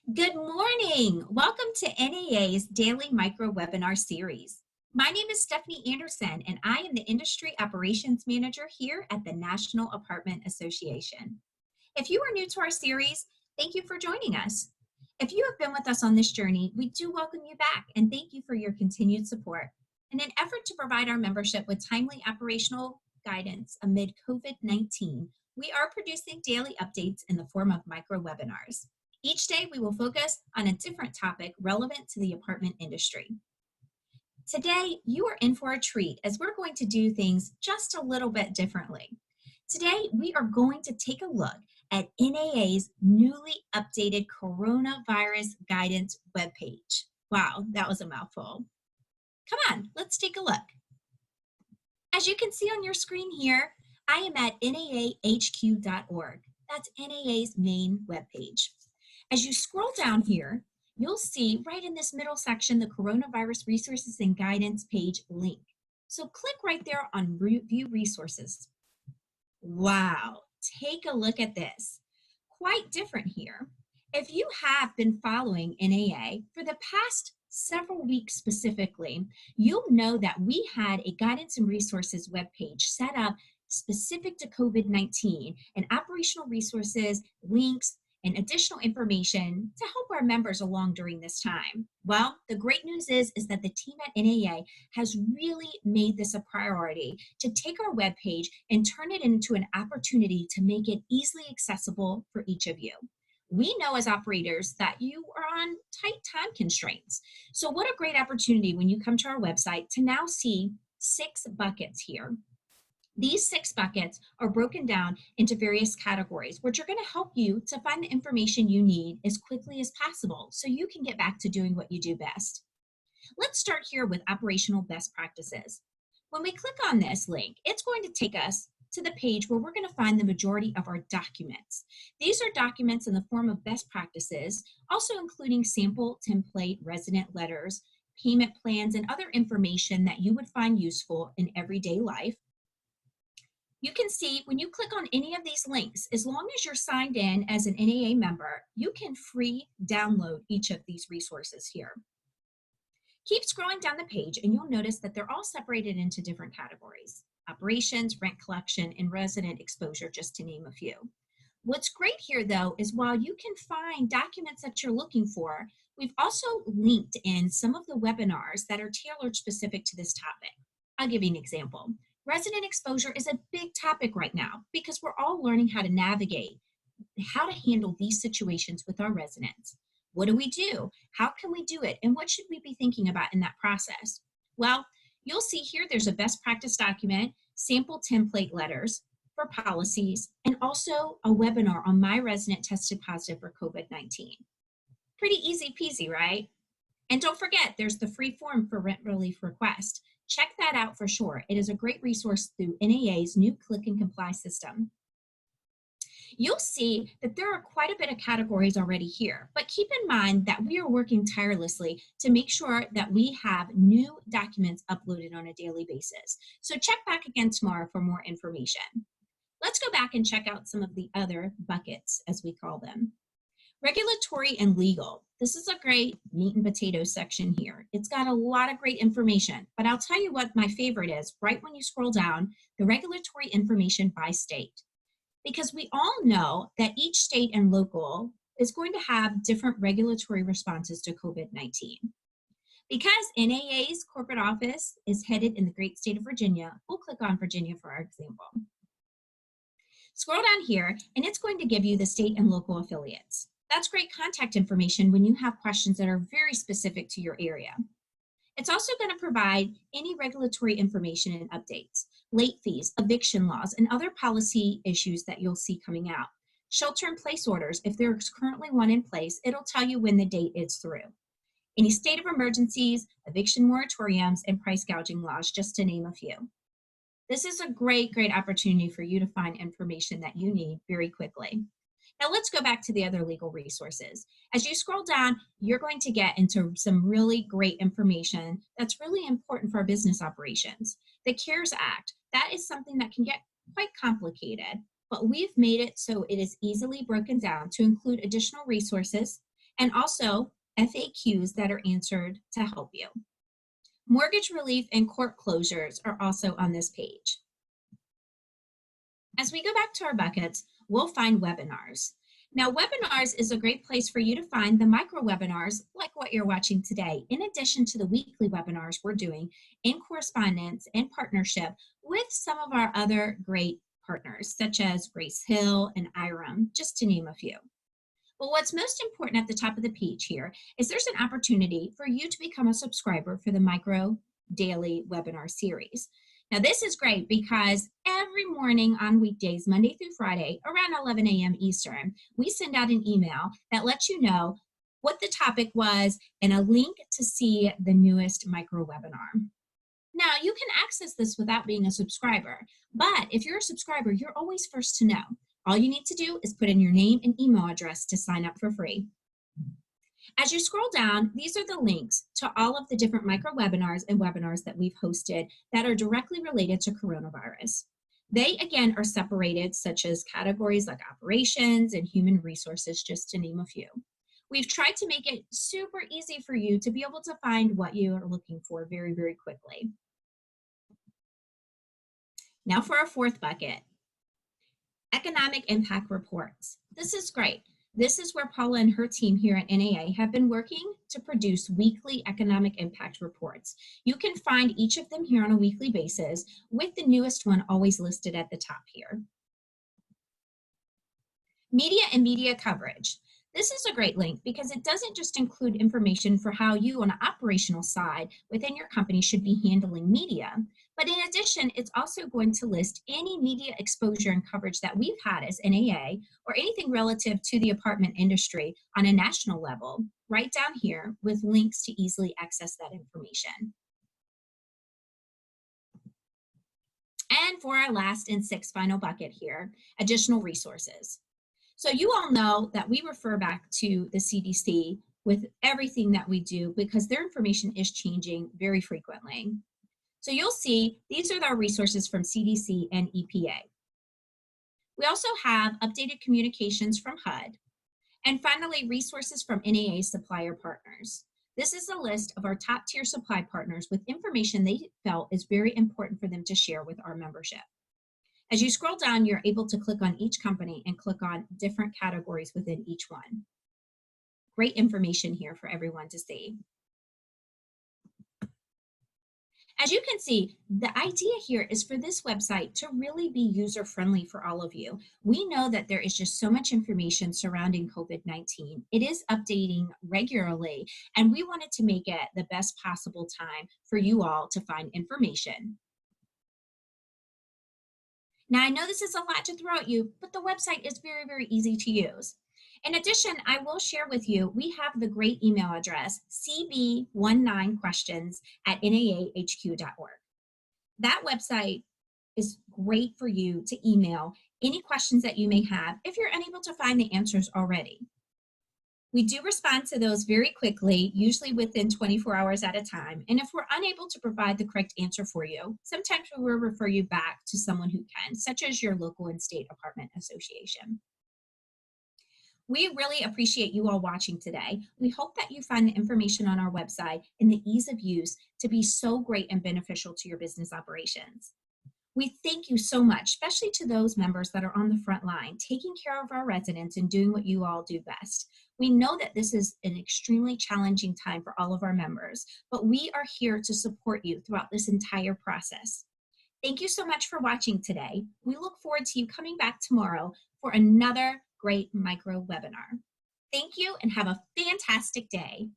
Good morning. Welcome to NAA's daily micro webinar series. My name is Stephanie Anderson, and I am the Industry Operations Manager here at the National Apartment Association. If you are new to our series, thank you for joining us. If you have been with us on this journey, we do welcome you back and thank you for your continued support. In an effort to provide our membership with timely operational guidance amid COVID-19, we are producing daily updates in the form of micro webinars. Each day, we will focus on a different topic relevant to the apartment industry. Today, you are in for a treat as we're going to do things just a little bit differently. Today, we are going to take a look at NAA's newly updated coronavirus guidance webpage. Wow, that was a mouthful. Come on, let's take a look. As you can see on your screen here, I am at naahq.org. That's NAA's main webpage. As you scroll down here, you'll see right in this middle section the Coronavirus Resources and Guidance page link. So click right there on View Resources. Wow, take a look at this. Quite different here. If you have been following NAA for the past several weeks specifically, you'll know that we had a Guidance and Resources webpage set up specific to COVID-19 and operational resources, links, and additional information to help our members along during this time. Well, the great news is that the team at NAA has really made this a priority to take our webpage and turn it into an opportunity to make it easily accessible for each of you. We know as operators that you are on tight time constraints. So what a great opportunity when you come to our website to now see 6 buckets here. These 6 buckets are broken down into various categories, which are going to help you to find the information you need as quickly as possible so you can get back to doing what you do best. Let's start here with operational best practices. When we click on this link, it's going to take us to the page where we're going to find the majority of our documents. These are documents in the form of best practices, also including sample template resident letters, payment plans, and other information that you would find useful in everyday life. You can see when you click on any of these links, as long as you're signed in as an NAA member, you can free download each of these resources here. Keep scrolling down the page and you'll notice that they're all separated into different categories: operations, rent collection, and resident exposure, just to name a few. What's great here though is while you can find documents that you're looking for, we've also linked in some of the webinars that are tailored specific to this topic. I'll give you an example. Resident exposure is a big topic right now because we're all learning how to navigate, how to handle these situations with our residents. What do we do? How can we do it? And what should we be thinking about in that process? Well, you'll see here there's a best practice document, sample template letters for policies, and also a webinar on my resident tested positive for COVID-19. Pretty easy peasy, right? And don't forget, there's the free form for rent relief request. Check that out for sure. It is a great resource through NAA's new Click and Comply system. You'll see that there are quite a bit of categories already here, but keep in mind that we are working tirelessly to make sure that we have new documents uploaded on a daily basis. So check back again tomorrow for more information. Let's go back and check out some of the other buckets, as we call them. Regulatory and legal. This is a great meat and potatoes section here. It's got a lot of great information, but I'll tell you what my favorite is right when you scroll down, the regulatory information by state. Because we all know that each state and local is going to have different regulatory responses to COVID-19. Because NAA's corporate office is headed in the great state of Virginia, we'll click on Virginia for our example. Scroll down here, and it's going to give you the state and local affiliates. That's great contact information when you have questions that are very specific to your area. It's also going to provide any regulatory information and updates, late fees, eviction laws, and other policy issues that you'll see coming out. Shelter-in-place orders, if there's currently one in place, it'll tell you when the date is through. Any state of emergencies, eviction moratoriums, and price gouging laws, just to name a few. This is a great opportunity for you to find information that you need very quickly. Now let's go back to the other legal resources. As you scroll down, you're going to get into some really great information that's really important for our business operations. The CARES Act, that is something that can get quite complicated, but we've made it so it is easily broken down to include additional resources and also FAQs that are answered to help you. Mortgage relief and court closures are also on this page. As we go back to our buckets, we'll find webinars. Now, webinars is a great place for you to find the micro webinars like what you're watching today, in addition to the weekly webinars we're doing in correspondence and partnership with some of our other great partners, such as Grace Hill and IREM, just to name a few. But what's most important at the top of the page here is there's an opportunity for you to become a subscriber for the micro daily webinar series. Now, this is great because every morning on weekdays, Monday through Friday, around 11 a.m. Eastern, we send out an email that lets you know what the topic was and a link to see the newest micro webinar. Now, you can access this without being a subscriber, but if you're a subscriber, you're always first to know. All you need to do is put in your name and email address to sign up for free. As you scroll down, these are the links to all of the different micro webinars and webinars that we've hosted that are directly related to coronavirus. They, again, are separated, such as categories like operations and human resources, just to name a few. We've tried to make it super easy for you to be able to find what you are looking for very, very quickly. Now for our fourth bucket, economic impact reports. This is great. This is where Paula and her team here at NAA have been working to produce weekly economic impact reports. You can find each of them here on a weekly basis, with the newest one always listed at the top here. Media and media coverage. This is a great link because it doesn't just include information for how you on an operational side within your company should be handling media, but in addition, it's also going to list any media exposure and coverage that we've had as NAA or anything relative to the apartment industry on a national level, right down here with links to easily access that information. And for our last and sixth final bucket here, additional resources. So you all know that we refer back to the CDC with everything that we do because their information is changing very frequently. So you'll see these are our resources from CDC and EPA. We also have updated communications from HUD. And finally, resources from NAA supplier partners. This is a list of our top tier supply partners with information they felt is very important for them to share with our membership. As you scroll down, you're able to click on each company and click on different categories within each one. Great information here for everyone to see. As you can see, the idea here is for this website to really be user-friendly for all of you. We know that there is just so much information surrounding COVID-19. It is updating regularly, and we wanted to make it the best possible time for you all to find information. Now, I know this is a lot to throw at you, but the website is very, very easy to use. In addition, I will share with you, we have the great email address, cb19questions@naahq.org. That website is great for you to email any questions that you may have if you're unable to find the answers already. We do respond to those very quickly, usually within 24 hours at a time. And if we're unable to provide the correct answer for you, sometimes we will refer you back to someone who can, such as your local and state apartment association. We really appreciate you all watching today. We hope that you find the information on our website and the ease of use to be so great and beneficial to your business operations. We thank you so much, especially to those members that are on the front line, taking care of our residents and doing what you all do best. We know that this is an extremely challenging time for all of our members, but we are here to support you throughout this entire process. Thank you so much for watching today. We look forward to you coming back tomorrow for another great micro webinar. Thank you and have a fantastic day.